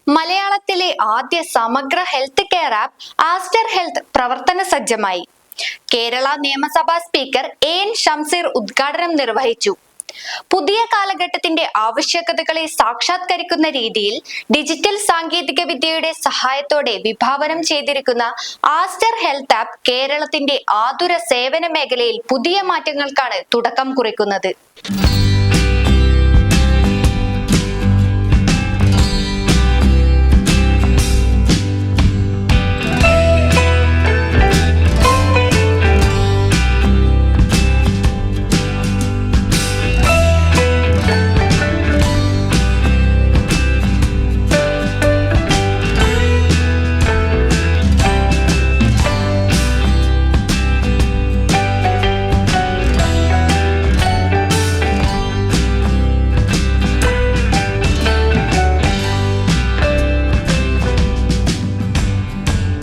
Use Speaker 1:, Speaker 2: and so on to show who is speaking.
Speaker 1: മലയാളത്തിലെ ആദ്യ സമഗ്ര health care app Aster health പ്രവർത്തന സജ്ജമായി. കേരള നിയമസഭാ സ്പീക്കർ എൻ ഷംസീർ ഉദ്ഘാടനം നിർവഹിച്ചു. പുതിയ കാലഘട്ടത്തിന്റെ ആവശ്യകതകളെ സാക്ഷാത്കരിക്കുന്ന രീതിയിൽ ഡിജിറ്റൽ സാങ്കേതിക വിദ്യയുടെ സഹായത്തോടെ വിഭാവനം ചെയ്തിരിക്കുന്ന ആസ്റ്റർ ഹെൽത്ത് ആപ്പ് കേരളത്തിന്റെ ആതുര സേവന മേഖലയിൽ പുതിയ മാറ്റങ്ങൾക്കാണ് തുടക്കം കുറിക്കുന്നത്.